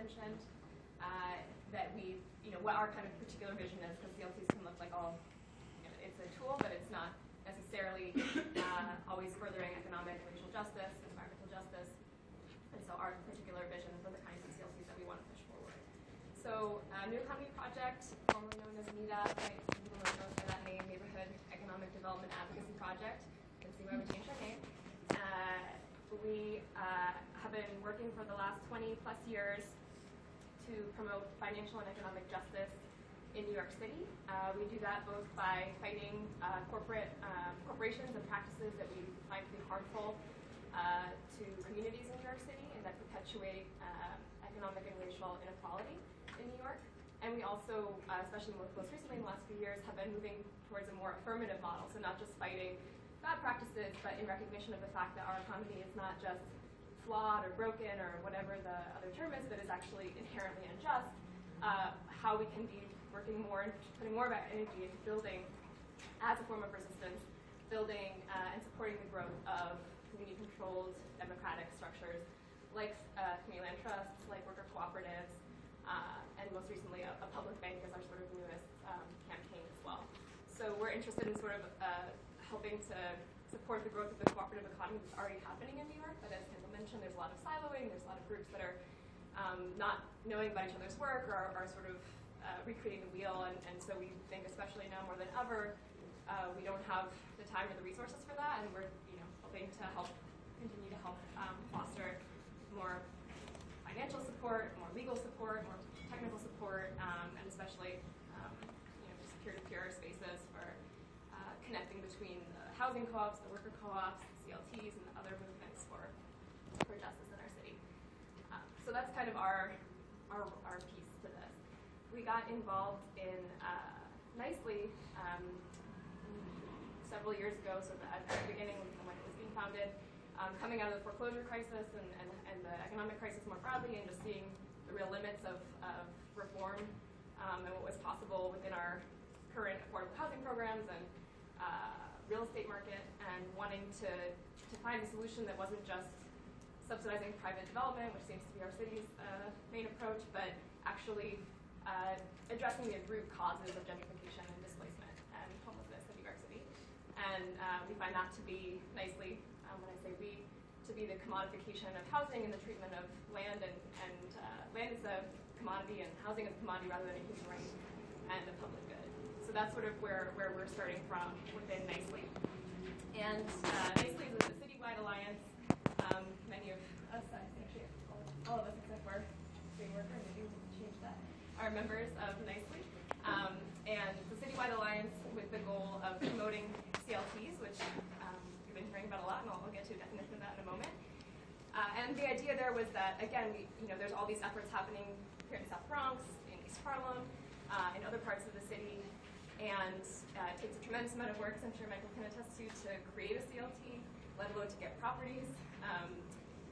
mentioned, that what our kind of particular vision is, because CLTs can look like it's a tool, but it's not necessarily always furthering economic and racial justice, environmental justice. And so our particular vision for the kinds of CLTs that we want to push forward. So New Economy Project, formerly known as NEDA, right? People know by that name, Neighborhood Economic Development Advocacy Project. You can see why we changed our name. We have been working for the last 20 plus years to promote financial and economic justice in New York City. We do that both by fighting corporations and practices that we find to be harmful to communities in New York City and that perpetuate economic and racial inequality in New York. And we also, especially most recently in the last few years, have been moving towards a more affirmative model, so not just fighting bad practices, but in recognition of the fact that our economy is not just flawed or broken or whatever the other term is, but is actually inherently unjust, how we can be working more and putting more of our energy into building, as a form of resistance, building and supporting the growth of community-controlled democratic structures like community land trusts, like worker cooperatives, and most recently a public bank is our sort of newest campaign as well. So we're interested in sort of helping to support the growth of the cooperative economy that's already happening in New York. But as Kendall mentioned, there's a lot of siloing, there's a lot of groups that are not knowing about each other's work or are sort of recreating the wheel. And so we think, especially now more than ever, we don't have the time or the resources for that, and we're hoping to continue to help foster more financial support, more legal support, more technical support, and especially just peer-to-peer spaces for connecting between the housing co-ops, the worker co-ops, the CLTs, and the other movements for justice in our city. So that's kind of our piece to this. We got involved in nicely several years ago, so at the beginning when it was being founded, coming out of the foreclosure crisis and the economic crisis more broadly, and just seeing the real limits of reform and what was possible within our current affordable housing programs and real estate market, and wanting to find a solution that wasn't just subsidizing private development, which seems to be our city's main approach, but actually addressing the root causes of gentrification and displacement and homelessness in New York City. And we find that to be nicely, when I say we, to be the commodification of housing and the treatment of land, and land is a commodity and housing is a commodity rather than a human right and a public good. So that's sort of where we're starting from within Nicely. And Nicely is a citywide alliance. Many of us, I think all of us except for Green Worker, maybe we can change that, are members of Nicely. And it's a citywide alliance with the goal of promoting CLTs, which we've been hearing about a lot, and I'll get to a definition of that in a moment. And the idea there was that, again, there's all these efforts happening here in the South Bronx, in East Harlem, in other parts of the city, and it takes a tremendous amount of work, as I'm sure Michael can attest to create a CLT, let alone to get properties.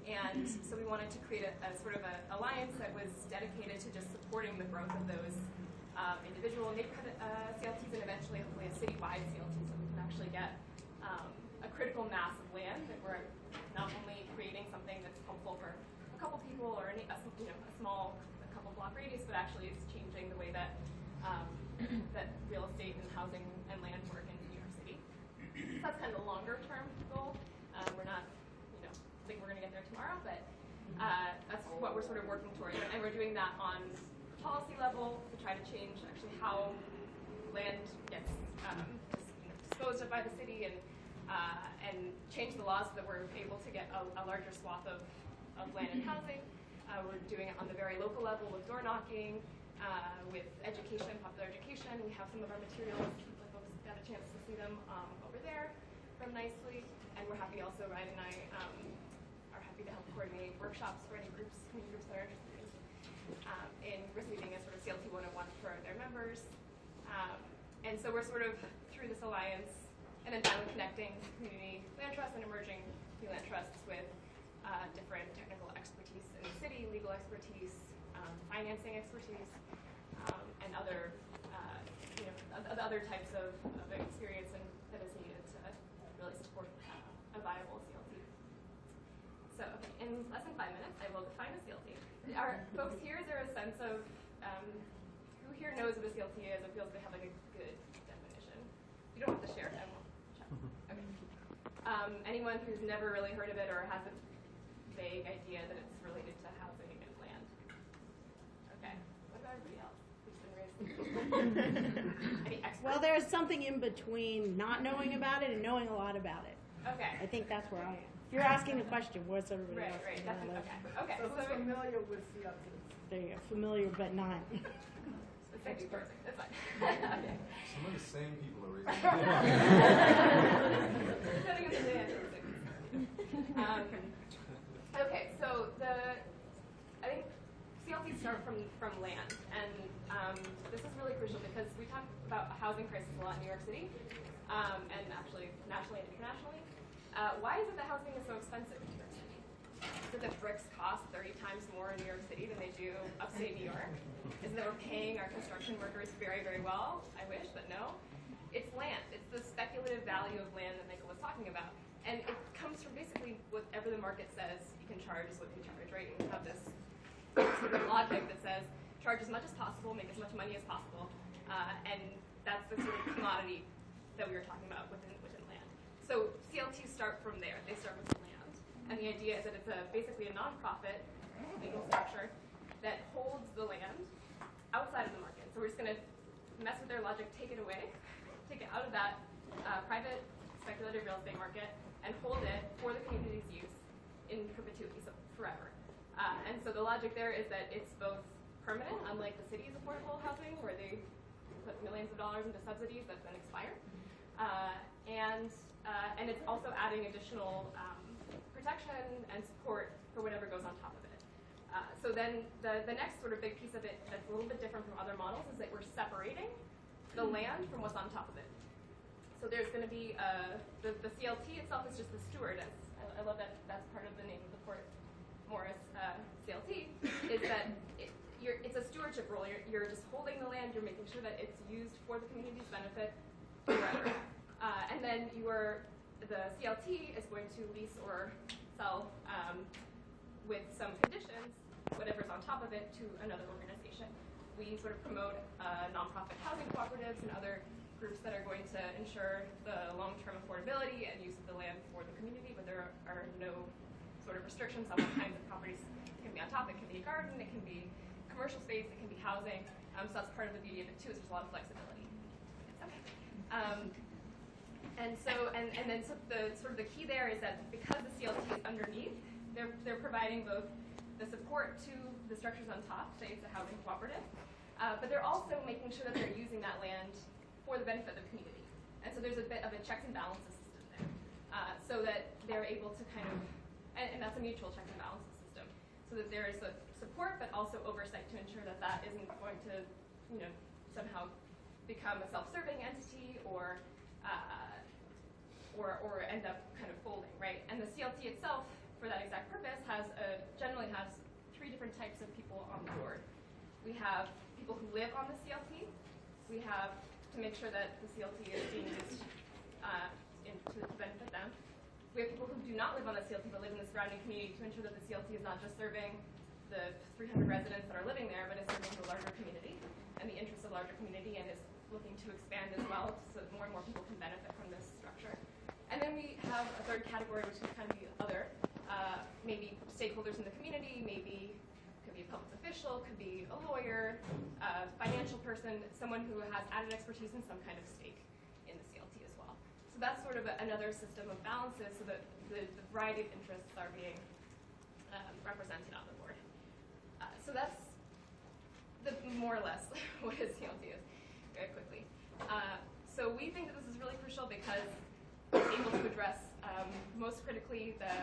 And so we wanted to create a sort of an alliance that was dedicated to just supporting the growth of those individual neighborhood CLTs, and eventually, hopefully, a citywide CLT, so we can actually get a critical mass of land that we're not only creating something that's helpful for a couple people or a small couple block radius, but actually it's changing the way that that real estate and housing and land work in New York City. So that's kind of the longer term goal. We're not, think we're going to get there tomorrow, but that's what we're sort of working towards. And we're doing that on policy level to try to change actually how land gets disposed of by the city, and change the laws so that we're able to get a larger swath of land and housing. We're doing it on the very local level with door knocking, with education, popular education. We have some of our materials. Hopefully folks got a chance to see them over there from Nicely. And we're happy also, Ryan and I are happy to help coordinate workshops for any community groups that are interested in receiving a sort of CLT 101 for their members. And so we're sort of through this alliance, and then finally connecting community land trusts and emerging community land trusts with different technical expertise in the city, legal expertise, financing expertise, and other other types of experience that is needed to really support a viable CLT. So Okay, in less than 5 minutes, I will define a CLT. Are folks here, is there a sense of who here knows what a CLT is or feels they have like a good definition? You don't have to share it, I won't check. Okay. Anyone who's never really heard of it or has a vague idea that it's related to housing and land? Okay. What about everybody else who's been raised? Any experts? Well, there's something in between not knowing about it and knowing a lot about it. Okay. I think that's where I am. If you're asking the question, what's everybody else? Right. That's okay. So familiar with CLTs. There you go. Familiar but not. Expert. That's fine. Okay. Some of the same people are raising Setting up the dance. Okay, so I think CLTs start from land, and this is really crucial because we talk about a housing crisis a lot in New York City, and actually nationally and internationally. Why is it that housing is so expensive in New York City? Is it that bricks cost 30 times more in New York City than they do upstate New York? Is it that we're paying our construction workers very, very well? I wish, but no. It's land. It's the speculative value of land that Michael was talking about. And it comes from basically whatever the market says you can charge is what you charge, right? You have this sort of logic that says charge as much as possible, make as much money as possible, and that's the sort of commodity that we were talking about within land. So CLTs start from there. They start with the land. And the idea is that it's basically a nonprofit legal structure that holds the land outside of the market. So we're just going to mess with their logic, take it away, take it out of that private speculative real estate market, and hold it for the community's use in perpetuity, so forever. And so the logic there is that it's both permanent, unlike the city's affordable housing, where they put millions of dollars into subsidies that then expire, and it's also adding additional protection and support for whatever goes on top of it. So then the next sort of big piece of it that's a little bit different from other models is that we're separating the land from what's on top of it. So there's going to be the CLT itself is just the steward. I love that that's part of the name of the Port Morris CLT, is that it's a stewardship role. You're just holding the land. You're making sure that it's used for the community's benefit forever. And then the CLT is going to lease or sell with some conditions, whatever's on top of it, to another organization. We sort of promote nonprofit housing cooperatives and other groups that are going to ensure the long-term affordability and use of the land for the community, but there are no sort of restrictions on what kinds of properties can be on top. It can be a garden, it can be commercial space, it can be housing. So that's part of the beauty of it too, is there's a lot of flexibility. Okay. And then the sort of the key there is that because the CLT is underneath, they're providing both the support to the structures on top, say it's a housing cooperative, but they're also making sure that they're using that land for the benefit of the community. And so there's a bit of a checks and balances system there, so that they're able to kind of, and that's a mutual checks and balances system, so that there is a support but also oversight to ensure that that isn't going to, somehow become a self-serving entity or end up kind of folding, right? And the CLT itself, for that exact purpose, generally has 3 different types of people on the board. We have people who live on the CLT. We have to make sure that the CLT is being used to benefit them. We have people who do not live on the CLT but live in the surrounding community to ensure that the CLT is not just serving the 300 residents that are living there, but is serving the larger community and the interests of the larger community, and is looking to expand as well so that more and more people can benefit from this structure. And then we have a third category, which is kind of the other, maybe stakeholders in the community, maybe could be a public official, could be a lawyer, a financial person, someone who has added expertise and some kind of stake in the CLT as well. So that's sort of another system of balances so that the variety of interests are being represented on the board. So that's more or less what a CLT is, very quickly. So we think that this is really crucial because it's able to address, most critically, the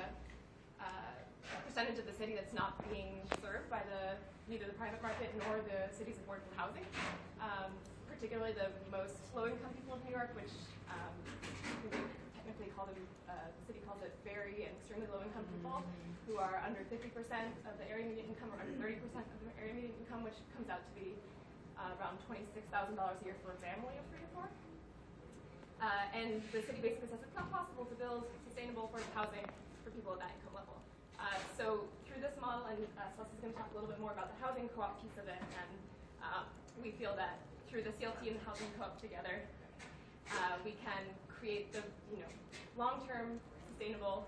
percentage of the city that's not being served by neither the private market nor the city's affordable housing, particularly the most low-income people of New York, which we technically call them, the city calls it very and extremely low-income people, who are under 50% of the area median income or under 30% of the area median income, which comes out to be around $26,000 a year for a family of 3 to 4. And the city basically says it's not possible to build sustainable affordable housing for people at that income level. well, and Celeste is going to talk a little bit more about the housing co-op piece of it, and we feel that through the CLT and the housing co-op together, we can create the long-term, sustainable,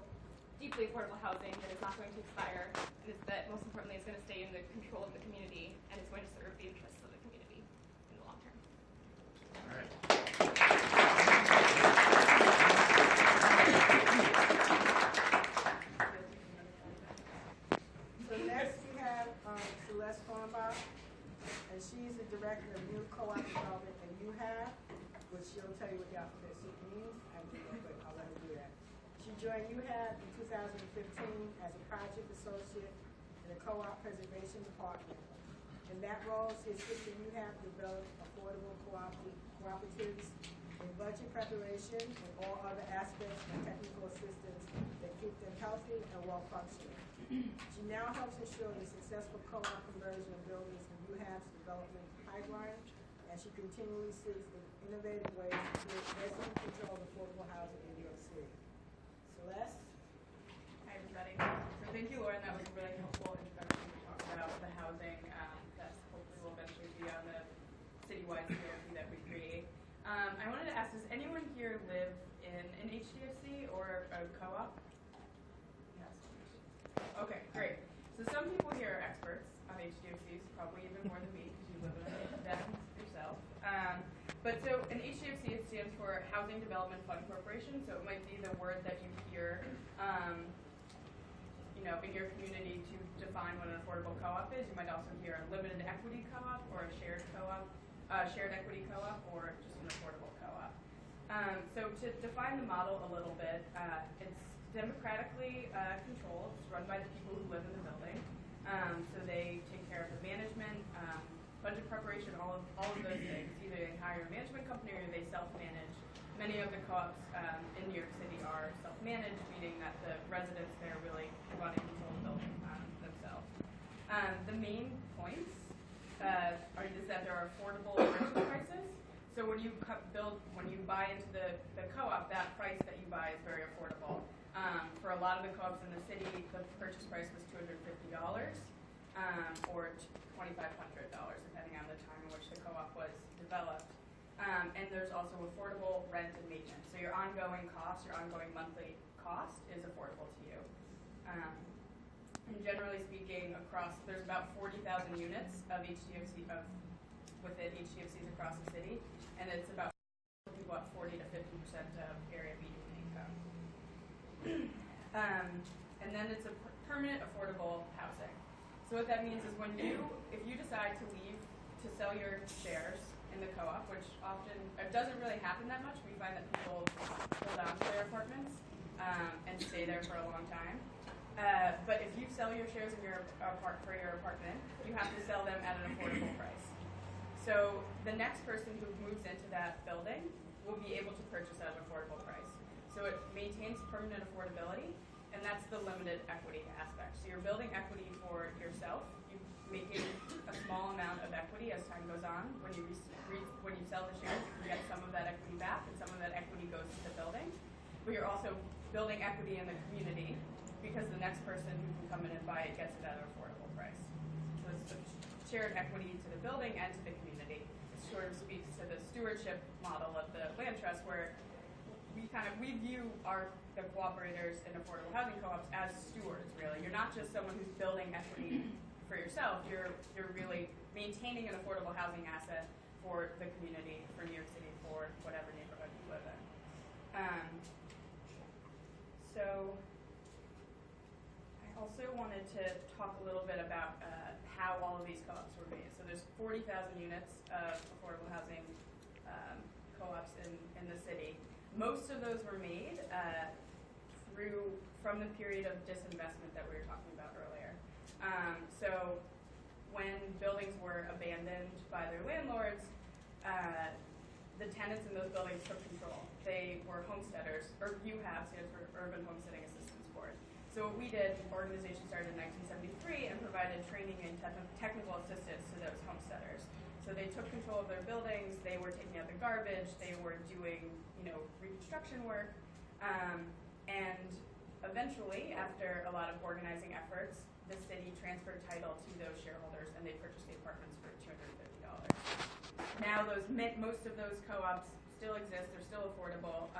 deeply affordable housing that is not going to expire, and that most importantly is going to stay in the control of the community and is going to serve the interests of the community in the long term. All right. So next we have Celeste Farnbach, and she's the director of new co-op development and UHAB, which she'll tell you what the alphabet soup means. I do that, but I'll let her do that. She joined UHAB in 2015 as a project associate in the co-op preservation department. In that role, she assisted UHAB develop affordable cooperatives in budget preparation and all other aspects of technical assistance that keep them healthy and well functioning. She now helps ensure the successful co-op conversion of buildings in UHAB's development pipeline, and she continually seeks innovative ways to create resident-controlled affordable housing in New York City. Celeste? Hi, everybody. So thank you, Lauren. That was a really helpful introduction to talk about the housing that hopefully will eventually be on the citywide CLT that we create. I wanted to ask, does anyone here live in an HDFC or a co-op? Yes. Okay, great. So some people here are experts on HDFCs, probably even more than me because you live in them yourself. But so an HDFC, it stands for Housing Development Fund Corporation, so it might be the word that you hear in your community to define what an affordable co-op is. You might also hear a limited equity co-op or a shared co-op, shared equity co-op, or just an affordable co-op. So to define the model a little bit, it's democratically controlled. It's run by the people who live in the building. So they take care of the management, budget preparation, all of those things. Either they hire a management company or they self-manage. Many of the co-ops in New York City are self-managed, meaning that the residents there really run and control the building themselves. The main points is that there are affordable rental prices. So when you buy into the co-op, that price that you buy is very affordable. For a lot of the co-ops in the city, the purchase price was $250 or $2,500, depending on the time in which the co-op was developed. And there's also affordable rent and maintenance. So your ongoing cost, your ongoing monthly cost is affordable to you. And generally speaking, there's about 40,000 units of within HDFCs across the city, and it's about people at 40 to 50% of area median income. And then it's a permanent affordable housing. So what that means is if you decide to leave to sell your shares in the co-op, which often it doesn't really happen that much. We find that people hold on to their apartments and stay there for a long time. But if you sell your shares in for your apartment, you have to sell them at an affordable price. So the next person who moves into that building will be able to purchase at an affordable price. So it maintains permanent affordability, and that's the limited equity aspect. So you're building equity for yourself. You making a small amount of equity as time goes on. When you sell the shares, you can get some of that equity back, and some of that equity goes to the building. But you're also building equity in the community because the next person who can come in and buy it gets it at an affordable price. So it's shared equity to the building and to the community. It sort of speaks to the stewardship model of the land trust, where we view the cooperators in affordable housing co-ops as stewards. Really, you're not just someone who's building equity for yourself. You're really maintaining an affordable housing asset for the community, for New York City, for whatever neighborhood you live in. So I also wanted to talk a little bit about how all of these co-ops were made. So there's 40,000 units of affordable housing co-ops in the city. Most of those were made from the period of disinvestment that we were talking about earlier. So when buildings were abandoned by their landlords, the tenants in those buildings took control. They were homesteaders, or UHAB stands for Urban Homesteading Assistance Board. So what we did, the organization started in 1973 and provided training and technical assistance to those homesteaders. So they took control of their buildings, they were taking out the garbage, they were doing reconstruction work, and Eventually, after a lot of organizing efforts, the city transferred title to those shareholders and they purchased the apartments for $250. Now most of those co-ops still exist, they're still affordable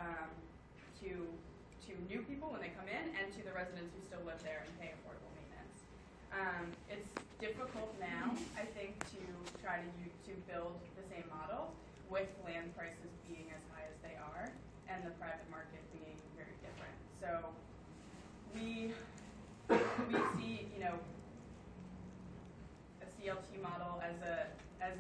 to new people when they come in and to the residents who still live there and pay affordable maintenance. It's difficult now, I think, to try to build the same model with land prices being as high as they are and the private market being very different. So we see, you know, a CLT model as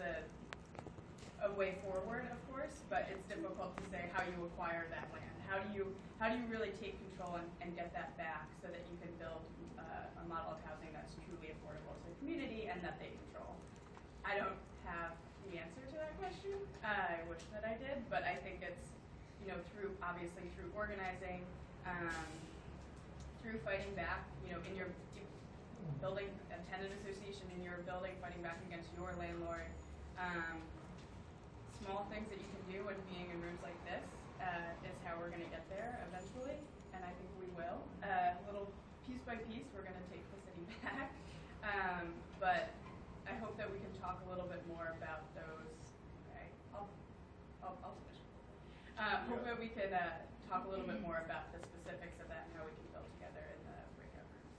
a way forward, of course, but it's difficult to say how you acquire that land. How do you really take control and get that back so that you can build a model of housing that's truly affordable to the community and that they control? I don't have the answer to that question. I wish that I did, but I think it's, you know, obviously through organizing, through fighting back, you know, in your building, a tenant association in your building, fighting back against your landlord. Small things that you can do and being in rooms like this is how we're going to get there eventually, and I think we will. Little piece by piece, we're going to take the city back, but I hope that we can talk a little bit more about those. Okay, I'll finish. Hope that we could talk a little bit more about the specifics of that and how we can build together in the breakout groups.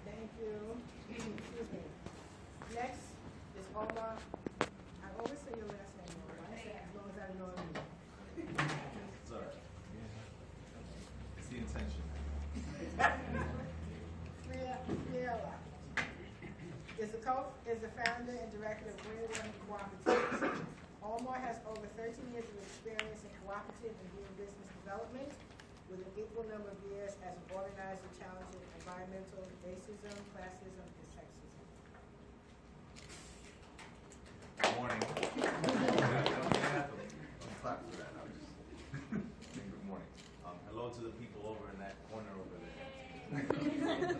Thank you. Excuse me. Next is Omar. I always say your last name, Omar. I say as long as I know you. It's all right. It's the intention. Friela is the founder and director of Breakout Cooperative. Omar has over 13 years of experience in cooperative and green business development, with an equal number of years as an organizer challenging environmental racism, classism, and sexism. Good morning. I'll clap for that. I was just saying good morning. Hello to the people over in that corner over there.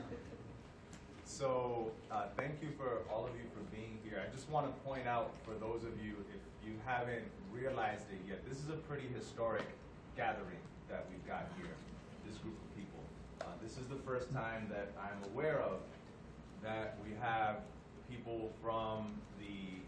So thank you for all of you for being here. I just want to point out for those of you, if you haven't realized it yet, this is a pretty historic gathering that we've got here, this group of people. This is the first time that I'm aware of that we have people from the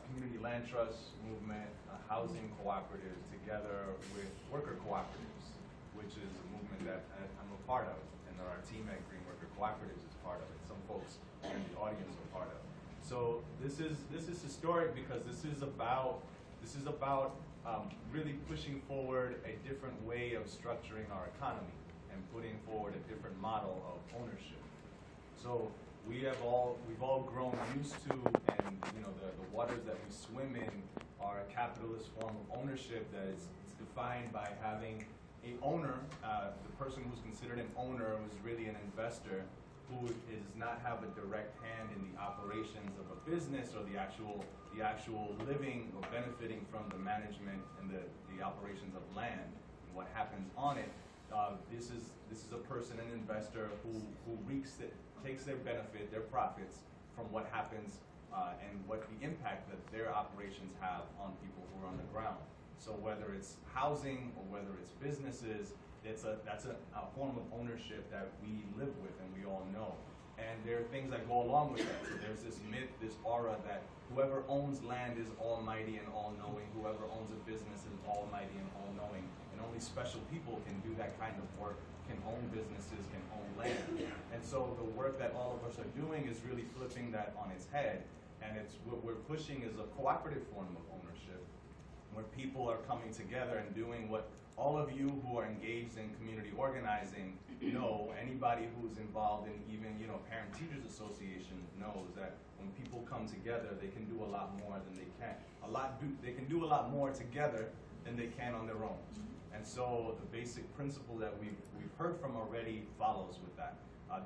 Community Land Trust movement, housing cooperative, together with worker cooperatives, which is a movement that I'm a part of, and that our team at Green Worker Cooperatives is part of, and some folks in the audience are part of. So this is historic because this is about really pushing forward a different way of structuring our economy and putting forward a different model of ownership. So we've all grown used to, and you know, the waters that we swim in are a capitalist form of ownership that is defined by having a owner, the person who's considered an owner who's really an investor, who does not have a direct hand in the operations of a business or the actual living or benefiting from the management and the operations of land and what happens on it. This is a person, an investor, who takes their benefit, their profits from what happens and what the impact that their operations have on people who are on the ground. So whether it's housing or whether it's businesses, that's a form of ownership that we live with and we all know. And there are things that go along with that. So there's this myth, this aura that whoever owns land is almighty and all-knowing, whoever owns a business is almighty and all-knowing, and only special people can do that kind of work, can own businesses, can own land. And so the work that all of us are doing is really flipping that on its head, and it's what we're pushing is a cooperative form of ownership, where people are coming together and doing what all of you who are engaged in community organizing know. Anybody who's involved in even, you know, parent-teachers association knows that when people come together, they can do a lot more than they can. They can do a lot more together than they can on their own. And so the basic principle that we've heard from already follows with that.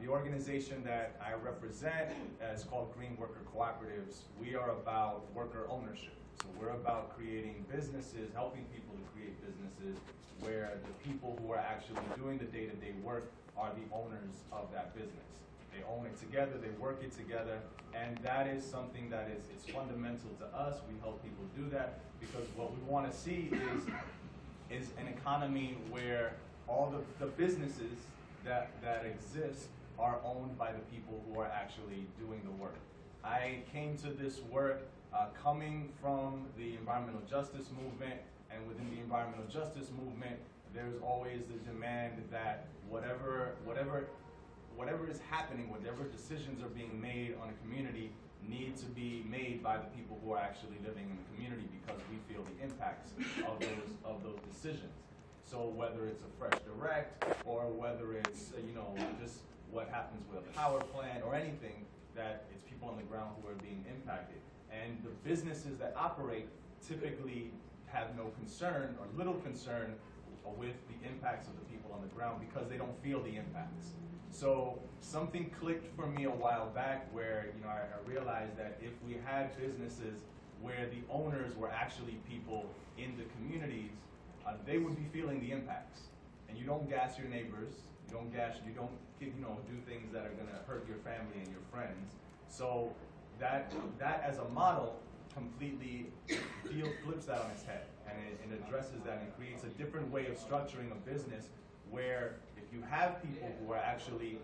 The organization that I represent is called Green Worker Cooperatives. We are about worker ownership. So we're about creating businesses, helping people to create businesses where the people who are actually doing the day-to-day work are the owners of that business. They own it together, they work it together, and that is something that it's fundamental to us. We help people do that because what we want to see is an economy where all the businesses that exist are owned by the people who are actually doing the work. I came to this work coming from the environmental justice movement, and within the environmental justice movement, there's always the demand that whatever is happening, whatever decisions are being made on a community need to be made by the people who are actually living in the community because we feel the impacts of those decisions. So whether it's a fresh direct or whether it's just what happens with a power plant or anything, that it's people on the ground who are being impacted. And the businesses that operate typically have no concern or little concern with the impacts of the people on the ground because they don't feel the impacts. So something clicked for me a while back where I realized that if we had businesses where the owners were actually people in the communities, they would be feeling the impacts. And you don't gas your neighbors, you don't do things that are gonna hurt your family and your friends. So that as a model completely flips that on its head, and it addresses that and creates a different way of structuring a business where if you have people who are actually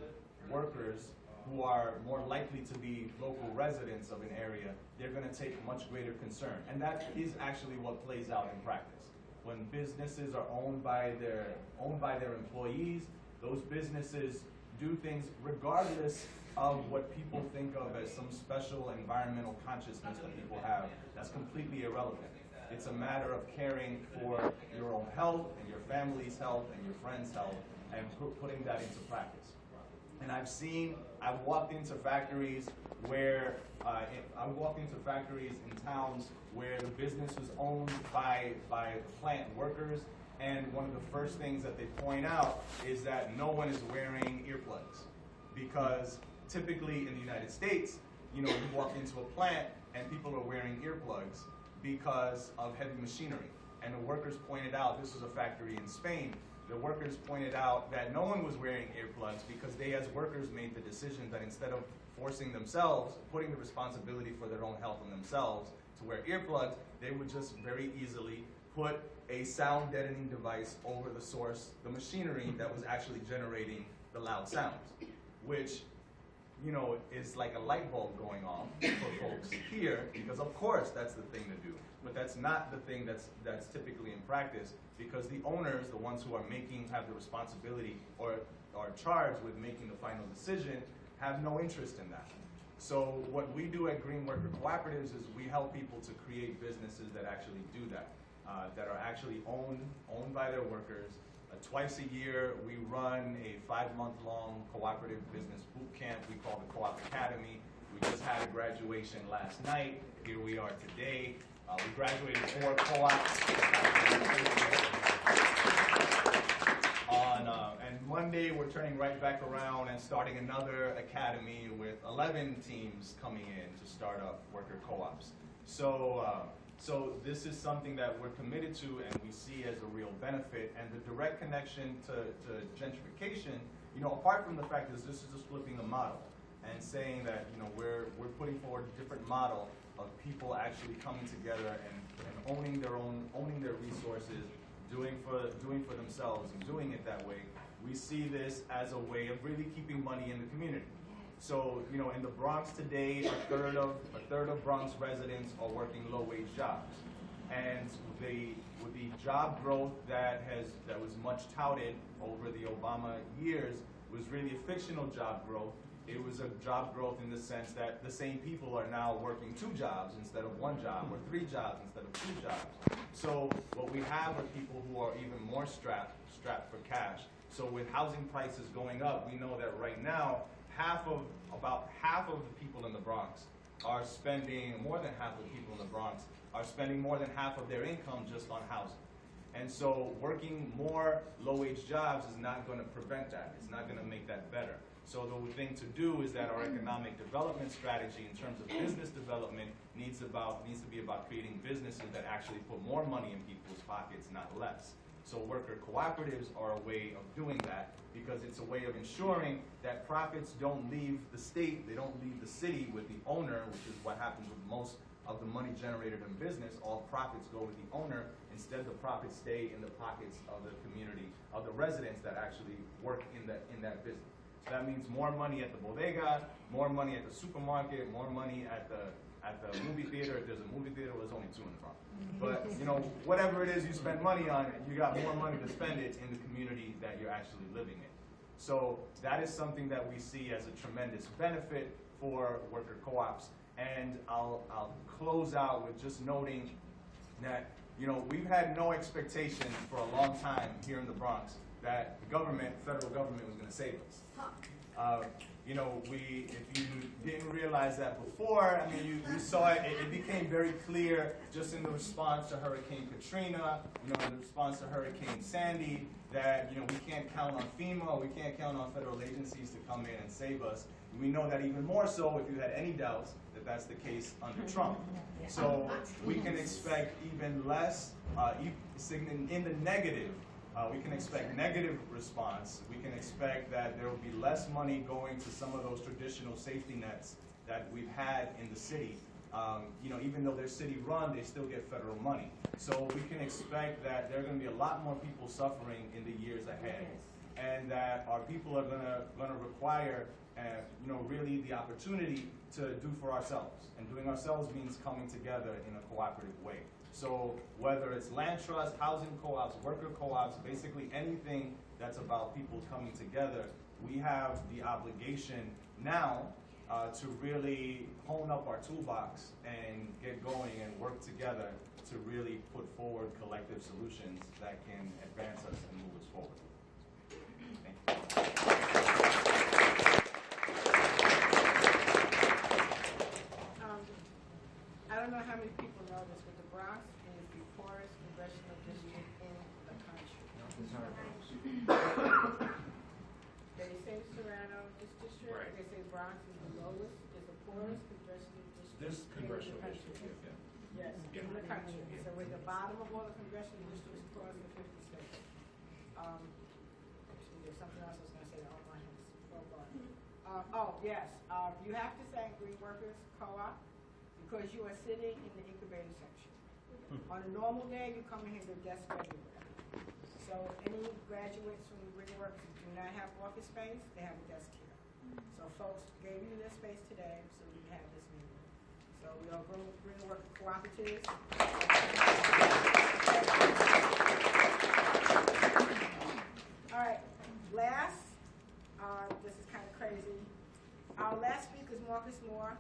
workers who are more likely to be local residents of an area, they're going to take much greater concern. And that is actually what plays out in practice. When businesses are owned by their employees, those businesses do things regardless of what people think of as some special environmental consciousness that people have. That's completely irrelevant. It's a matter of caring for your own health and your family's health and your friends' health and putting that into practice. And I've walked into factories where, in towns where the business was owned by plant workers, and one of the first things that they point out is that no one is wearing earplugs. Because typically in the United States, you walk into a plant and people are wearing earplugs because of heavy machinery. And the workers pointed out, this was a factory in Spain, the workers pointed out that no one was wearing earplugs because they as workers made the decision that instead of forcing themselves, putting the responsibility for their own health on themselves to wear earplugs, they would just very easily put a sound deadening device over the source, the machinery that was actually generating the loud sounds, which is like a light bulb going off for folks here, because of course that's the thing to do. But that's not the thing that's typically in practice, because the owners, the ones who have the responsibility or are charged with making the final decision, have no interest in that. So what we do at Green Worker Cooperatives is we help people to create businesses that actually do that, that are actually owned by their workers. Twice a year, we run a 5-month-long cooperative business boot camp we call the Co-op Academy. We just had a graduation last night. Here we are today. We graduated 4 co-ops. And Monday, we're turning right back around and starting another academy with 11 teams coming in to start up worker co-ops. So this is something that we're committed to and we see as a real benefit. And the direct connection to gentrification, apart from the fact that this is just flipping the model and saying that, we're putting forward a different model of people actually coming together and owning their resources, doing for themselves and doing it that way. We see this as a way of really keeping money in the community. So, in the Bronx today, a third of Bronx residents are working low-wage jobs. And with the job growth that was much touted over the Obama years was really a fictional job growth. It was a job growth in the sense that the same people are now working 2 jobs instead of 1 job, or 3 jobs instead of 2 jobs. So what we have are people who are even more strapped for cash. So with housing prices going up, we know that right now, about half of the people in the Bronx are spending, more than half of the people in the Bronx are spending more than half of their income just on housing. And so working more low-wage jobs is not going to prevent that. It's not going to make that better. So the thing to do is that our economic development strategy in terms of business development needs to be about creating businesses that actually put more money in people's pockets, not less. So worker cooperatives are a way of doing that, because it's a way of ensuring that profits don't leave the state, they don't leave the city with the owner, which is what happens with most of the money generated in business. All profits go with the owner. Instead, the profits stay in the pockets of the community, of the residents that actually work in that business. So that means more money at the bodega, more money at the supermarket, more money at the movie theater. If there's a movie theater, well, there's only two in the front. But whatever it is you spend money on, you got more money to spend it in the community that you're actually living in. So that is something that we see as a tremendous benefit for worker co-ops. And I'll close out with just noting that we've had no expectation for a long time here in the Bronx that the federal government was going to save us. If you didn't realize that before, I mean, you saw it. It became very clear just in the response to Hurricane Katrina, in the response to Hurricane Sandy, that we can't count on FEMA, we can't count on federal agencies to come in and save us. We know that even more so, if you had any doubts, that that's the case under Trump. So we can expect even less in the negative. We can expect negative response. We can expect that there will be less money going to some of those traditional safety nets that we've had in the city. Even though they're city run, they still get federal money. So we can expect that there are going to be a lot more people suffering in the years ahead, and that our people are going to require really the opportunity to do for ourselves. And doing ourselves means coming together in a cooperative way. So whether it's land trusts, housing co-ops, worker co-ops, basically anything that's about people coming together, we have the obligation now to really hone up our toolbox and get going and work together to really put forward collective solutions that can advance us and move us forward. Thank you. I don't know how many people know this, but the Bronx is the poorest congressional district in the country. They say Serrano district, Right. They say Bronx is the lowest, is the poorest congressional district. This in congressional the country. district, Yes, in the country. So we're the bottom of all the congressional districts across the 50 states. There's something else I was going to say. Oh, my hands. Yes. You have to thank Green Workers Co-op because you are sitting in the incubator section. On a normal day, you come in here, there's desks everywhere. So any graduates from the Green Workers who do not have office space, they have a desk here. So folks gave you this space today so we can have this meeting. So we are Green Worker Cooperatives. All right, last, this is kind of crazy. Our last speaker is Marcus Moore,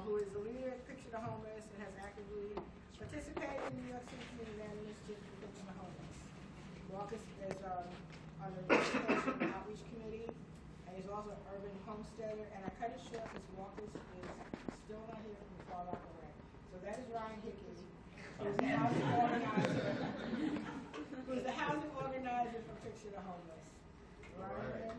who is the leader of Picture the Homeless and has actively participated in New York City Community Initiative for Picture the Homeless. Marcus is on the Education and Outreach Committee, and he's also an urban homesteader. And I cut it short because Marcus is still not here from far off away. So that is Ryan Hickey, who's the housing organizer. Who's the housing organizer for Picture the Homeless. Ryan?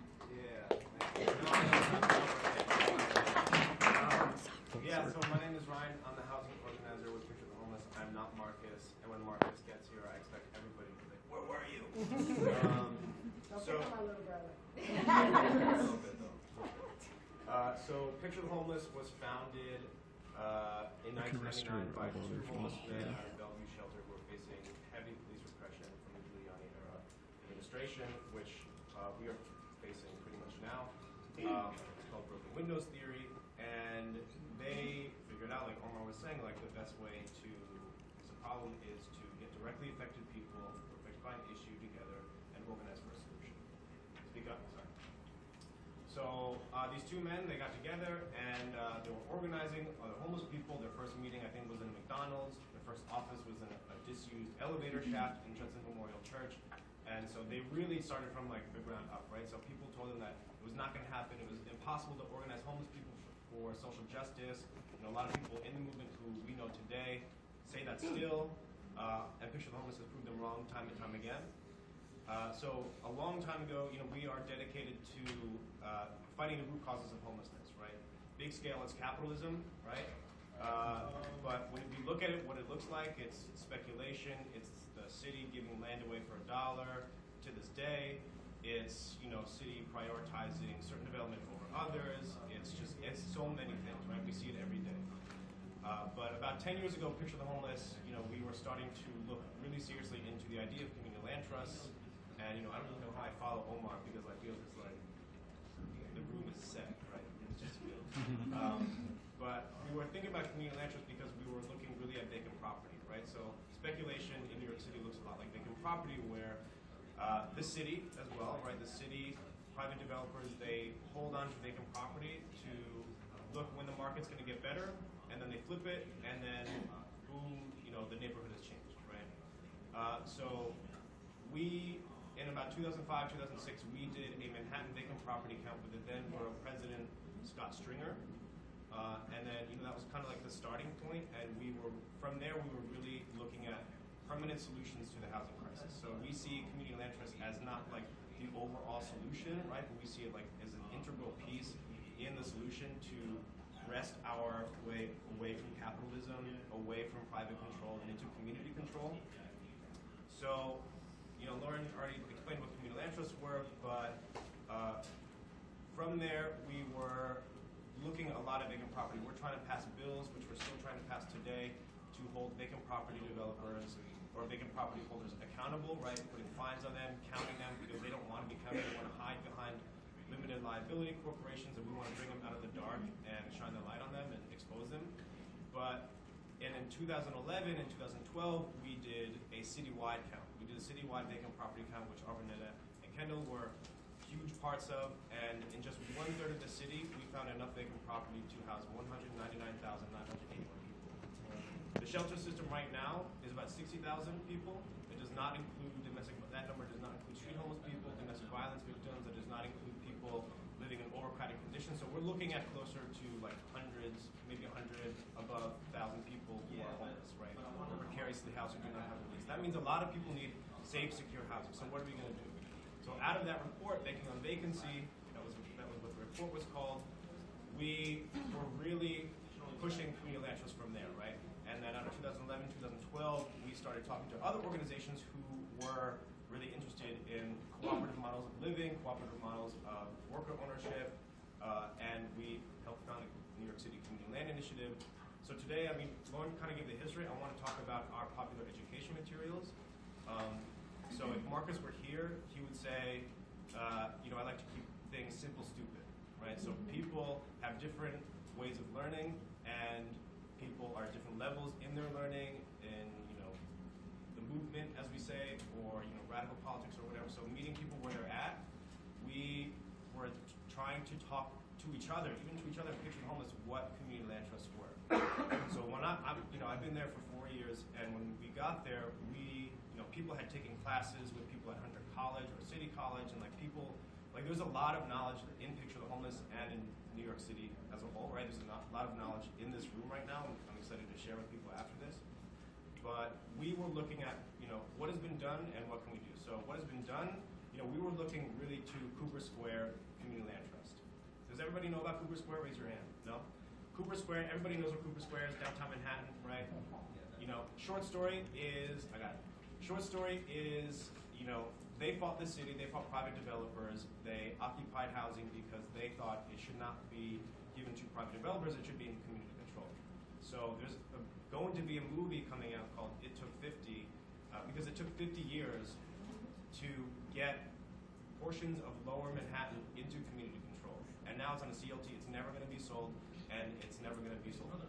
So my name is Ryan. I'm the housing organizer with Picture the Homeless. I'm not Marcus. And when Marcus gets here, I expect everybody to be like, where were you? Don't pick on my little brother. A little bit, though. So Picture the Homeless was founded in 1999 by two homeless men out of Bellevue Shelter who were facing heavy police repression from the Giuliani era administration, which we are facing pretty much now. It's called broken windows theory, and they figured out, like Omar was saying, like the best way to fix a problem is to get directly affected people, find an issue together, and organize for a solution. Speak up, sorry. So these two men, they got together and they were organizing other homeless people. Their first meeting, I think, was in McDonald's. Their first office was in a disused elevator shaft in Judson Memorial Church. And so they really started from like the ground up, right? So people told them that it was not going to happen. It was impossible to organize homeless people for social justice. A lot of people in the movement who we know today say that still, and Picture the Homeless has proved them wrong time and time again. So a long time ago, we are dedicated to fighting the root causes of homelessness, right? Big scale, it's capitalism, right? But when we look at it, what it looks like, it's speculation, it's the city giving land away for $1 to this day. It's, city prioritizing certain development over others. It's so many things, right? We see it every day. But about 10 years ago, Picture the Homeless, we were starting to look really seriously into the idea of community land trusts. And, I don't even know how I follow Omar because I feel it's like the room is set, right? It's just good. But we were thinking about community land trusts because we were looking really at vacant property, right? So speculation in New York City looks a lot like vacant property where the city as well, right? The city, private developers, they hold on to vacant property to look when the market's going to get better, and then they flip it, and then boom, the neighborhood has changed, right? So we, in about 2005, 2006, we did a Manhattan vacant property count with the then borough president, Scott Stringer. And then, that was kind of like the starting point, and from there, we were really looking at permanent solutions to the housing crisis. So we see community land trusts as not like the overall solution, right? But we see it like as an integral piece in the solution to wrest our way away from capitalism, away from private control, and into community control. So, Lauren already explained what community land trusts were, but from there, we were looking at a lot of vacant property. We're trying to pass bills, which we're still trying to pass today, to hold vacant property developers or vacant property holders accountable, right? Putting fines on them, counting them because they don't want to be counted. They want to hide behind limited liability corporations, and we want to bring them out of the dark and shine the light on them and expose them. And in 2011 and 2012, we did a citywide count. We did a citywide vacant property count, which Arvinetta and Kendall were huge parts of, and in just 1/3 of the city, we found enough vacant property to house 199,981 people. The shelter system right now is about 60,000 people. It does not include that number does not include street homeless people, domestic violence victims. It does not include people living in overcrowded conditions. So we're looking at closer to like hundreds, maybe 100 above 1,000 people who are homeless, right? Or precariously housed who do not have a lease. That means a lot of people need safe, secure housing. So what are we going to do? So out of that report, Banking on Vacancy, that was what the report was called, we were really pushing community land trusts from there, right? And then out of 2011, 2012, we started talking to other organizations who were really interested in cooperative models of living, cooperative models of worker ownership, and we helped found the New York City Community Land Initiative. So today, Lauren kind of gave the history. I want to talk about our popular education materials. So if Marcus were here, he would say, I like to keep things simple, stupid, right? So people have different ways of learning, and people are at different levels in their learning, in the movement, as we say, or radical politics or whatever. So meeting people where they're at, we were trying to talk to each other, even to each other, Picture the Homeless, what community land trusts were. So when I've been there for 4 years, and when we got there, people had taken classes with people at Hunter College or City College, and there's a lot of knowledge in Picture the Homeless and in New York City as a whole, right? There's a lot of knowledge in this room right now, and I'm excited to share with people after this. But we were looking at, what has been done and what can we do? So what has been done, we were looking really to Cooper Square Community Land Trust. Does everybody know about Cooper Square? Raise your hand. No? Cooper Square, everybody knows what Cooper Square is, downtown Manhattan, right? Short story is, they fought the city, they fought private developers, they occupied housing because they thought it should not be given to private developers, it should be in community control. So there's going to be a movie coming out called It Took 50, because it took 50 years to get portions of lower Manhattan into community control. And now it's on a CLT, it's never going to be sold, and it's never going to be sold for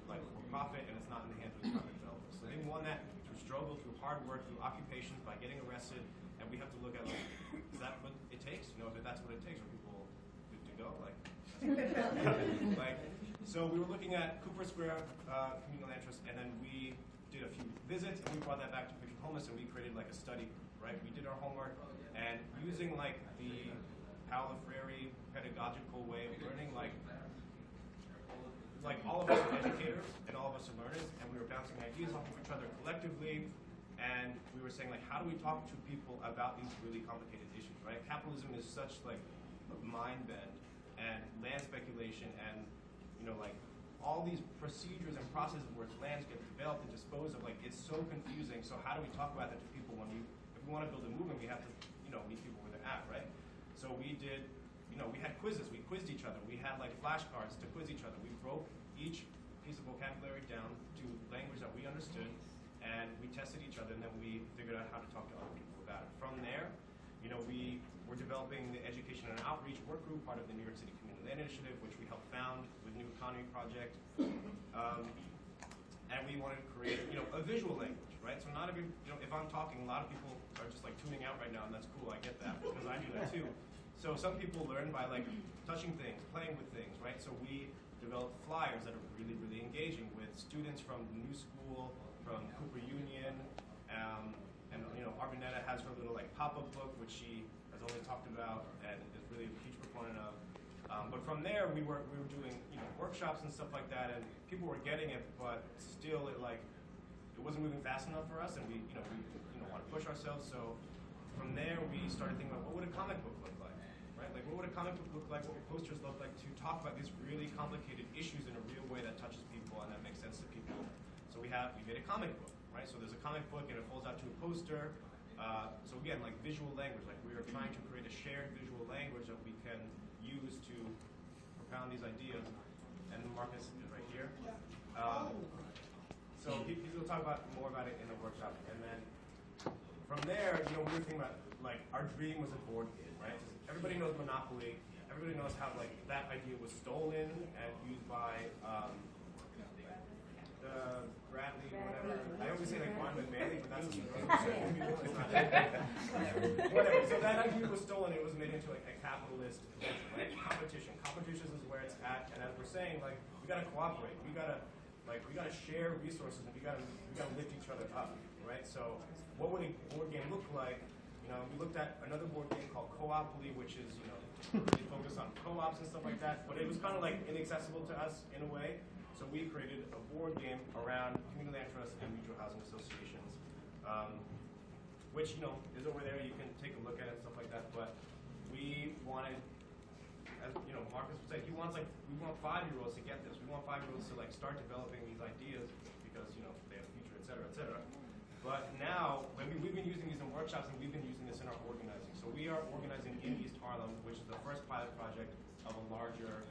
profit, and it's not in the hands of the private developers. So they won that through struggle, through hard work, through occupations, by getting arrested, and we have to look at, is that what it takes? If that's what it takes, are people good to go? So we were looking at Cooper Square Community Land Trust, and then we did a few visits, and we brought that back to Picture Homeless, and we created a study, right? We did our homework, and using the Paulo Freire pedagogical way of learning, all of us are educators and all of us are learners, and we were bouncing ideas off of each other collectively, and we were saying, how do we talk to people about these really complicated issues, right? Capitalism is such a mind bend, and land speculation, and all these procedures and processes where lands get developed and disposed of, like, it's so confusing. So how do we talk about that to people when if we want to build a movement, we have to, meet people where they're at, right? So we did, we had quizzes. We quizzed each other. We had, like, flashcards to quiz each other. We broke each piece of vocabulary down to language that we understood, and we tested each other, and then we figured out how to talk to other people about it. From there, we were developing the education and outreach work group, part of the New York City Community Land Initiative, which we helped found with New Economy Project. And we wanted to create, a visual language, right? So not every, if I'm talking, a lot of people are just like tuning out right now, and that's cool. I get that because I do that too. So some people learn by like touching things, playing with things, right? So we developed flyers that are really, really engaging with students from the New School, from Cooper Union, and Arvinetta has her little like pop-up book, which she has only talked about and is really a huge proponent of. But from there, we were doing workshops and stuff like that, and people were getting it, but still it wasn't moving fast enough for us, and we want to push ourselves. So from there, we started thinking about what would a comic book look like, right? Like what would a comic book look like? What would posters look like to talk about these really complicated issues in a real way that touches people and that makes sense to people? So we made a comic book, right? So there's a comic book and it folds out to a poster. So again, like visual language, like we are trying to create a shared visual language that we can use to propound these ideas. And Marcus is right here. So he will talk more about it in the workshop. And then from there, we were thinking about, like, our dream was a board game, right? Everybody knows Monopoly. Everybody knows how, like, that idea was stolen and used by Bradley, whatever. I always say, like, Wyman Manley, but that's whatever. So that idea was stolen. It was made into, like, a capitalist venture, right? Competition. Competition is where it's at. And as we're saying, like, we got to cooperate. We got to share resources, and we got to lift each other up, right? So what would a board game look like? We looked at another board game called Coopoly, which is, really focused on co-ops and stuff like that, but it was kind of like inaccessible to us in a way. So we created a board game around community land trusts and mutual housing associations, which, is over there. You can take a look at it and stuff like that. But we wanted, as Marcus would say, we want 5-year-olds to get this. We want 5-year-olds to like start developing these ideas because they have a future, et cetera, et cetera. But now, we've been using these in workshops, and we've been using this in our organizing. So we are organizing in East Harlem, which is the first pilot project of a larger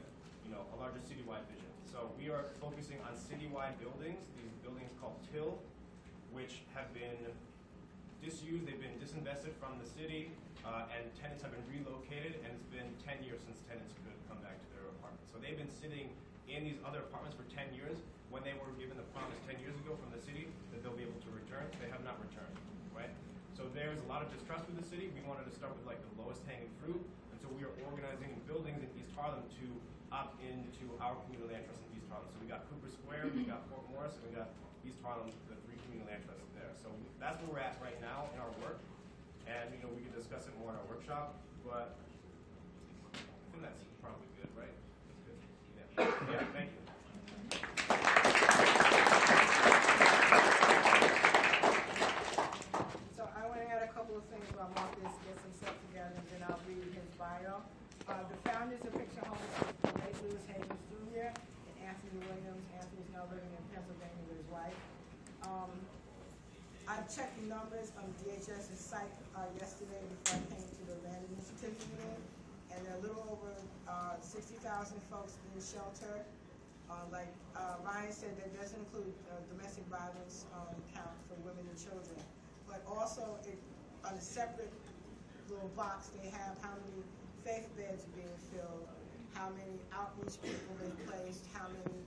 citywide vision. So we are focusing on citywide buildings, these buildings called TIL, which have been disused, they've been disinvested from the city, and tenants have been relocated, and it's been 10 years since tenants could come back to their apartments. So they've been sitting in these other apartments for 10 years. When they were given the promise 10 years ago from the city that they'll be able to return, they have not returned, right? So there's a lot of distrust with the city. We wanted to start with like the lowest hanging fruit, and so we are organizing buildings in East Harlem to opt into our community land trust in East Harlem. So we got Cooper Square, we got Fort Morris, and we got East Harlem, the 3 community land trusts there. So that's where we're at right now in our work, and we can discuss it more in our workshop, but I think that's probably good, right? That's good. Yeah, thank you. So I want to add a couple of things while Marcus gets himself together, and then I'll read his bio. The founders of Picture Homeless are Ray Lewis Haynes Jr. and Anthony Williams. Anthony's now living in Pennsylvania with his wife. I checked the numbers on DHS's site yesterday before I came to the Land Initiative meeting, and there are a little over 60,000 folks in shelter. Like Ryan said, that doesn't include domestic violence count for women and children. But also, on a separate little box, they have how many faith beds are being filled, how many outreach people they've placed, how many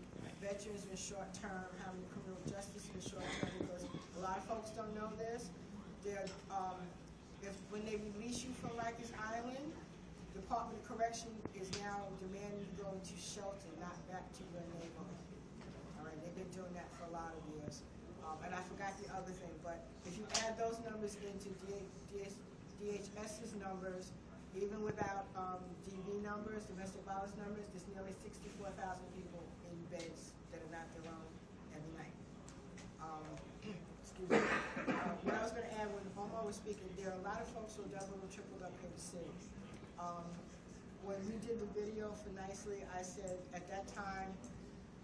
veterans in short term, how many criminal justice in short term, because a lot of folks don't know this. When they release you from Rikers Island, Department of Correction is now demanding you go into shelter, not back to your neighborhood. All right, they've been doing that for a lot of years. And I forgot the other thing, but if you add those numbers into DHS's numbers, even without DV numbers, domestic violence numbers, there's nearly 64,000 people in beds that are not their own every night. Excuse me. What I was going to add when Omar was speaking, there are a lot of folks who doubled and tripled up in the city. When we did the video for Nicely, I said at that time,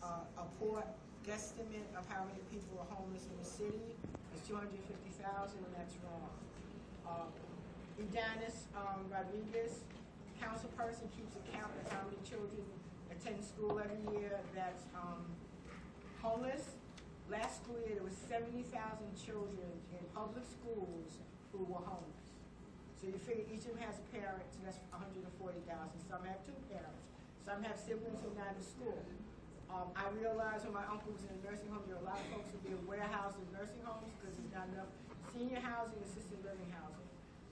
a poor guesstimate of how many people are homeless in the city. It's 250,000, and that's wrong. Edanis Rodriguez, council person, keeps account of how many children attend school every year that's homeless. Last school year, there was 70,000 children in public schools who were homeless. So you figure each of them has a parent, so that's 140,000. Some have two parents. Some have siblings who are not in school. I realized when my uncle was in a nursing home, there were a lot of folks who being warehoused in nursing homes because there's not enough senior housing, assisted living housing.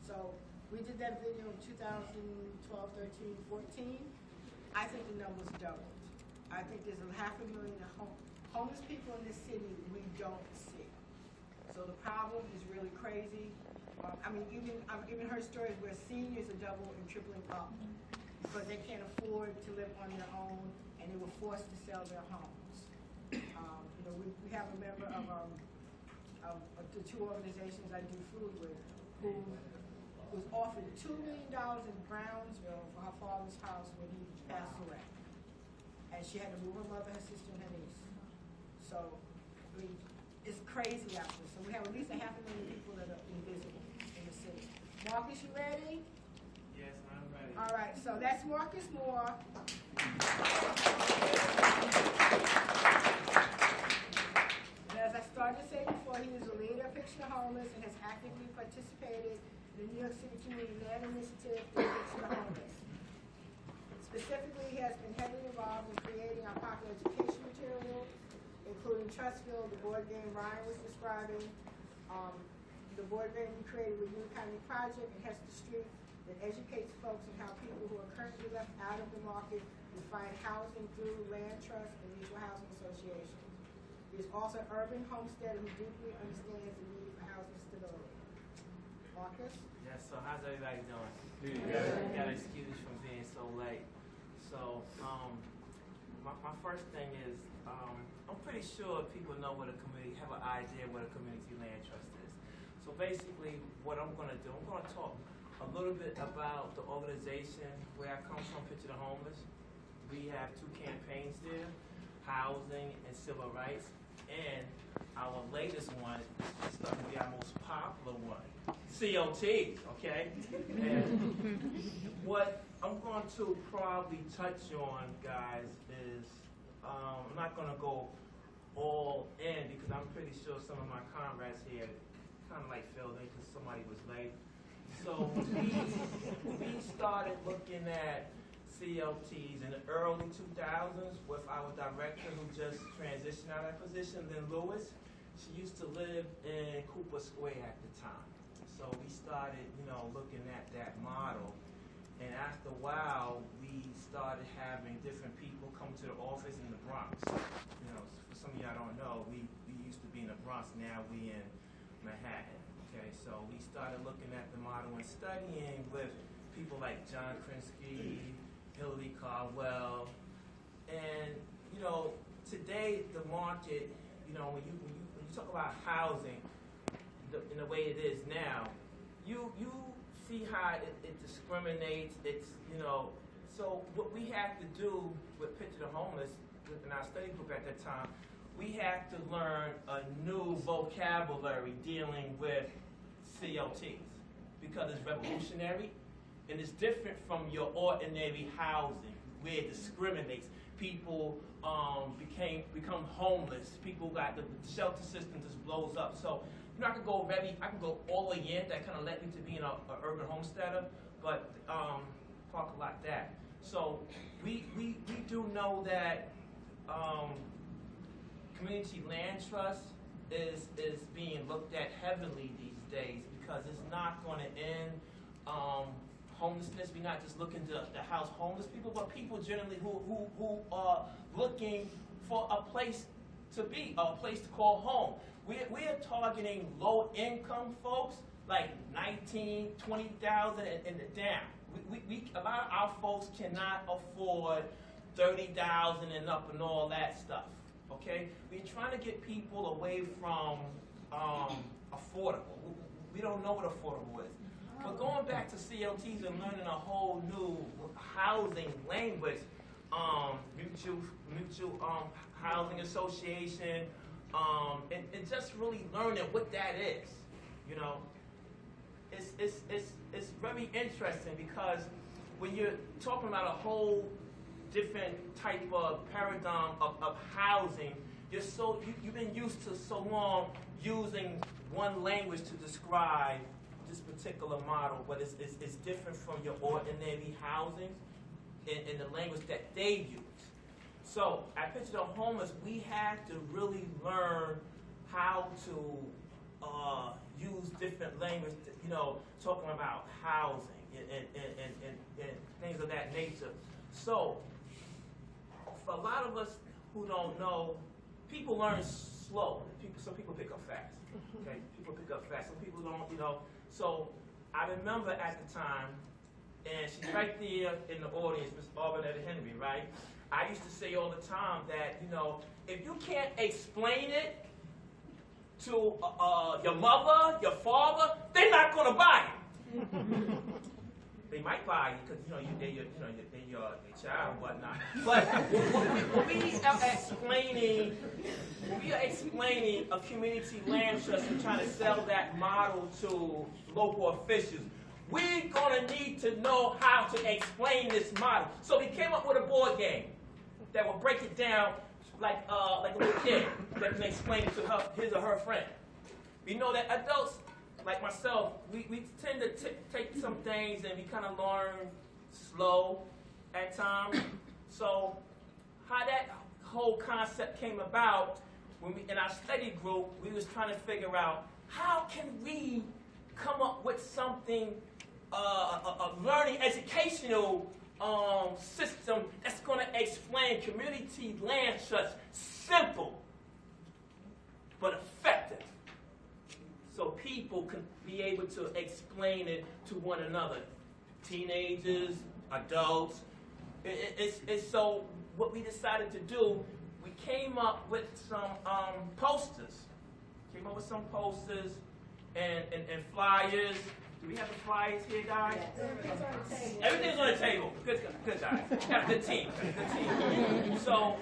So we did that video in 2012, 13, 14. I think the number's doubled. I think there's 500,000 homeless people in this city we don't see. So the problem is really crazy. I mean, even heard stories where seniors are doubling and tripling up because they can't afford to live on their own, and they were forced to sell their homes. You know, we have a member of the two organizations I do food with who was offered $2 million in Brownsville for her father's house when he passed away. And she had to move her mother, her sister, and her niece. So, I mean, it's crazy out there. So we have at least 500,000 people that are invisible in the city. Marcus, you ready? Yes, I'm ready. All right, so that's Marcus Moore. And as I started to say before, he is a leader of Picture the Homeless and has actively participated in the New York City Community Land Initiative to Picture the Homeless. Specifically, he has been heavily involved in creating our popular education material, including Trustville, the board game Ryan was describing, the board game we created with New Economy Project and Hester Street that educates folks on how people who are currently left out of the market will find housing through land trusts and mutual housing associations. He is also an urban homesteader who deeply understands the need for housing stability. Marcus? Yes, so how's everybody doing? Got an excuse from being so late. So, my first thing is, I'm pretty sure people know what a community, have an idea what a community land trust is. So basically, what I'm gonna do, I'm gonna talk a little bit about the organization where I come from, Picture the Homeless. We have two campaigns there, housing and civil rights. And our latest one is going to be our most popular one, COTs, okay? And what I'm going to probably touch on, guys, is I'm not going to go all in because I'm pretty sure some of my comrades here kind of like filled in because somebody was late. So we started looking at CLTs in the early 2000s with our director who just transitioned out of that position, Lynn Lewis. She used to live in Cooper Square at the time. So we started, looking at that model. And after a while, we started having different people come to the office in the Bronx. For some of y'all don't know, we used to be in the Bronx, now we in Manhattan. Okay, so we started looking at the model and studying with people like John Christie, Hillary Caldwell, and today the market, when you talk about housing, in the way it is now, you see how it discriminates. It's so what we have to do with Picture the Homeless in our study group at that time, we have to learn a new vocabulary dealing with CLTs because it's revolutionary. And it's different from your ordinary housing, where it discriminates. People become homeless. People got the shelter system just blows up. So I can go all the way in. That kind of led me to being an urban homesteader, but talk like that. So we do know that community land trust is being looked at heavily these days because it's not going to end homelessness. We're not just looking to house homeless people, but people generally who are looking for a place to be, a place to call home. We're targeting low-income folks, like 19, 20,000 and down. A lot of our folks cannot afford 30,000 and up and all that stuff. Okay, we're trying to get people away from affordable. We don't know what affordable is. But going back to CLTs and learning a whole new housing language, mutual housing association, and just really learning what that is. You know, it's very interesting because when you're talking about a whole different type of paradigm of housing, you've been used to so long using one language to describe this particular model, but it's different from your ordinary housing in the language that they use. So at Picture the Homeless, we had to really learn how to use different language, you know, talking about housing and things of that nature. So for a lot of us who don't know, people learn slow. Some people pick up fast. Okay, people pick up fast. Some people don't, you know. So I remember at the time, and she's right there in the audience, Miss Auburn Henry, right? I used to say all the time that, you know, if you can't explain it to your mother, your father, they're not going to buy it. They might buy it because, you know, they're your child and whatnot. But when we are explaining a community land trust and trying to sell that model to local officials, we're going to need to know how to explain this model. So we came up with a board game that will break it down like a little kid that can explain it to his or her friend. We know that adults, like myself, we tend to take some things and we kind of learn slow at times. So how that whole concept came about, when in our study group, we was trying to figure out how can we come up with something, a learning educational system that's going to explain community land trust simple but effective, so people can be able to explain it to one another, teenagers, adults. It's so what we decided to do, we came up with some posters. Came up with some posters and flyers. Do we have the flyers here, guys? Yes. Everything's on the table. Good guys. Got a good team. So,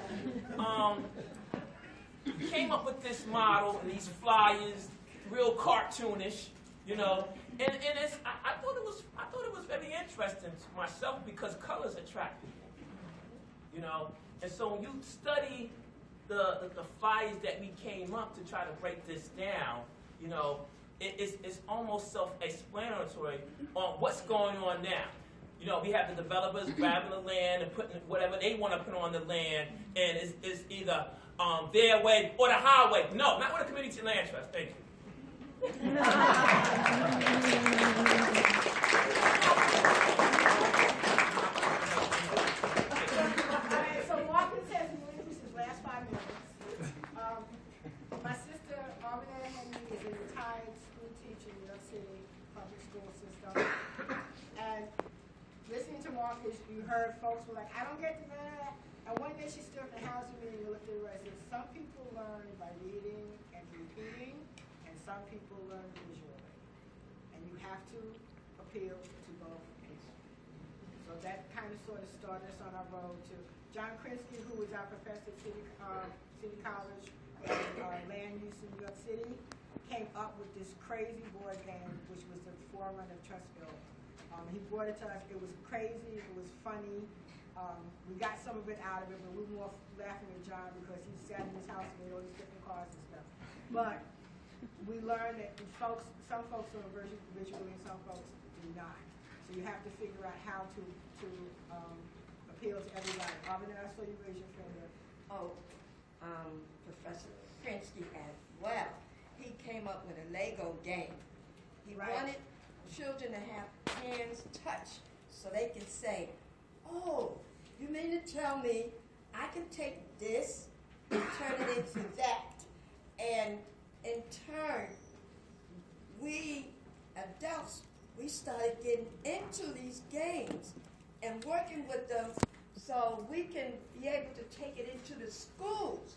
we came up with this model and these flyers, real cartoonish, you know, and I thought it was very interesting to myself because colors attract people, you know, and so when you study the flyers that we came up to try to break this down, you know, it's almost self-explanatory on what's going on now. You know, we have the developers grabbing the land and putting whatever they want to put on the land, and it's either their way or the highway. No, not with a community land trust. Thank you. So Marcus has relinquished his last 5 minutes. My sister, Arminetta Henry, is a retired school teacher in New York City public school system. And listening to Marcus, you heard folks were like, I don't get that. And one day she stood in the housing meeting and looked at her and said, some people learn by reading and repeating, and some people learn visually. And you have to appeal to both people. So that kind of sort of started us on our road to John Christie, who was our professor at City College and land use in New York City, came up with this crazy board game, which was the forerunner of Trustville. He brought it to us. It was crazy. It was funny. We got some of it out of it, but we were more laughing at John because he sat in his house and made all these different cars and stuff. But we learned that some folks learn visually and some folks do not. So you have to figure out how to appeal to everybody. Arvin, I saw you raise your finger. Oh, Professor Christie as well. He came up with a Lego game. He wanted children to have hands touch so they can say, oh, you mean to tell me I can take this and turn it into that? And in turn, we adults, we started getting into these games and working with them so we can be able to take it into the schools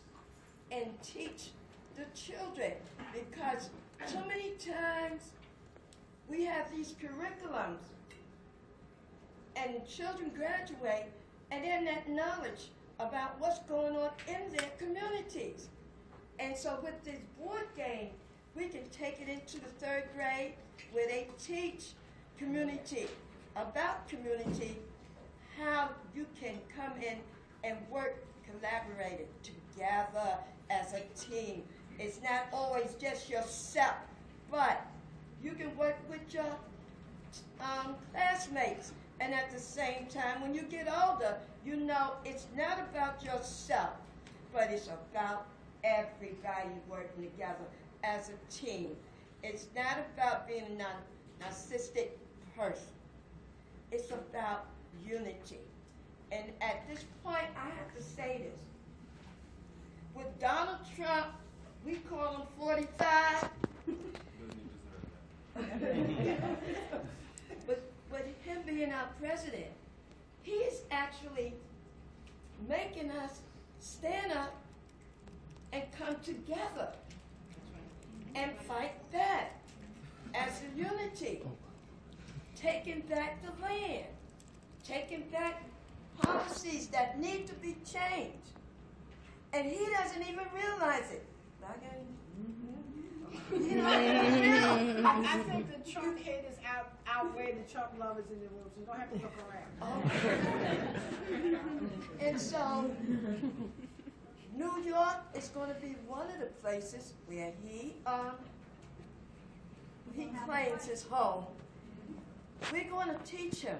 and teach the children, because so many times we have these curriculums and children graduate and then that knowledge about what's going on in their communities. And so with this board game, we can take it into the 3rd grade where they teach community, about community, how you can come in and work collaborated together as a team. It's not always just yourself, but you can work with your classmates. And at the same time, when you get older, you know it's not about yourself, but it's about everybody working together as a team. It's not about being a narcissistic person. It's about unity. And at this point, I have to say this. With Donald Trump, we call him 45. But him being our president, he's actually making us stand up and come together and fight back as a unity, taking back the land, taking back policies that need to be changed. And he doesn't even realize it. He doesn't realize I think the Trump haters outweigh the Trump lovers in the room, so you don't have to look around. And so, New York is going to be one of the places where he claims his home. We're going to teach him,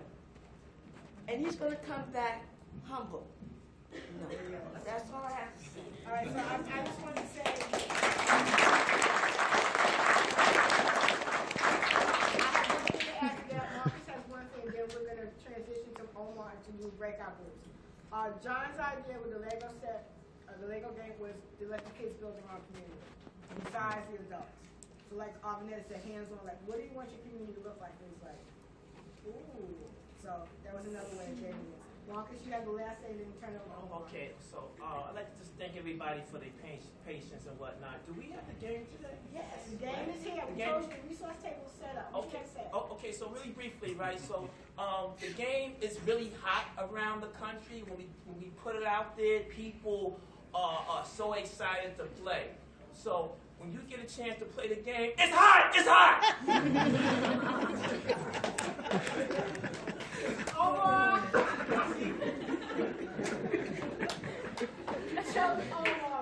and he's going to come back humble. No, that's all I have to say. All right, so I just want to say, Marcus has one thing, then we're going to transition to Omar to do breakout groups. John's idea with the Lego set, the Lego game was to let the kids build their own community, besides the adults. So like Arvinetta said, hands-on, like, what do you want your community to look like? And he's like, ooh. So that was another way of getting it. Marcus, you have the last say, then turn it over. Okay, so I'd like to just thank everybody for their patience and whatnot. Do we have the game today? Yes, the game is here. We The told game- you the resource table is set up. Okay. Okay. So really briefly, right? So the game is really hot around the country. When we put it out there, people are so excited to play. So when you get a chance to play the game, it's hot. It's hot. Omar. Tell Omar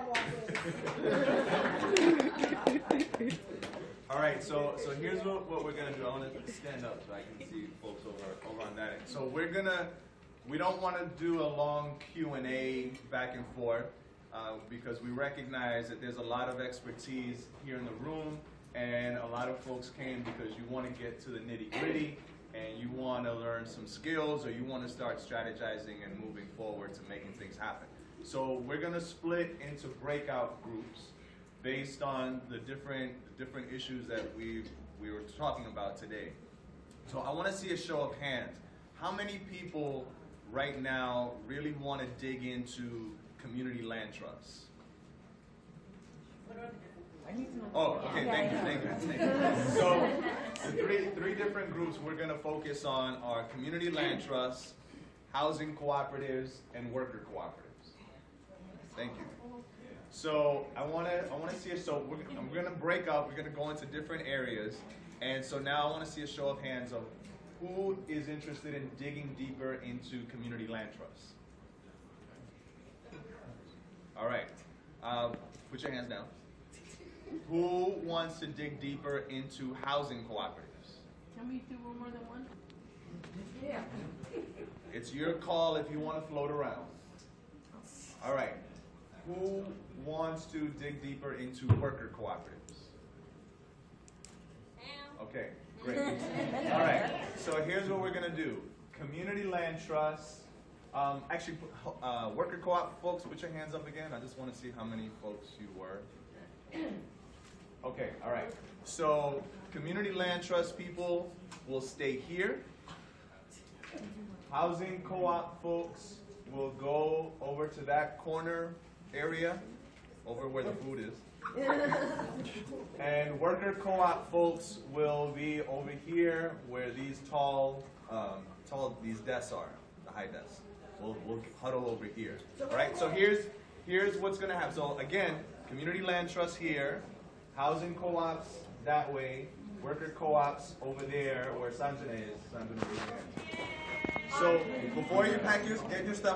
All right, so here's what we're gonna do. I want to stand up so I can see folks over on that end. So we don't want to do a long Q&A back and forth because we recognize that there's a lot of expertise here in the room, and a lot of folks came because you want to get to the nitty-gritty and you want to learn some skills, or you want to start strategizing and moving forward to making things happen. So we're going to split into breakout groups based on the different issues that we were talking about today. So I want to see a show of hands. How many people right now really want to dig into community land trusts? Oh, okay, thank you. So the three different groups we're going to focus on are community land trusts, housing cooperatives, and worker cooperatives. Thank you. So I want to see I'm going to break up. We're going to go into different areas, and so now I want to see a show of hands of who is interested in digging deeper into community land trusts. All right, put your hands down. Who wants to dig deeper into housing cooperatives? Can we do one more than one? Yeah. It's your call if you want to float around. All right. Who wants to dig deeper into worker cooperatives? Okay, great. All right. So here's what we're going to do. Community land trusts. Actually, worker co-op folks, put your hands up again. I just want to see how many folks you were. Okay, all right. So community land trust people will stay here. Housing co-op folks will go over to that corner area, over where the food is. And worker co-op folks will be over here where these these desks are, the high desks. we'll huddle over here. All right, so here's what's gonna happen. So again, community land trust here, housing co-ops that way, worker co-ops over there where Sanjana is. Sanjana over there. So before you get your stuff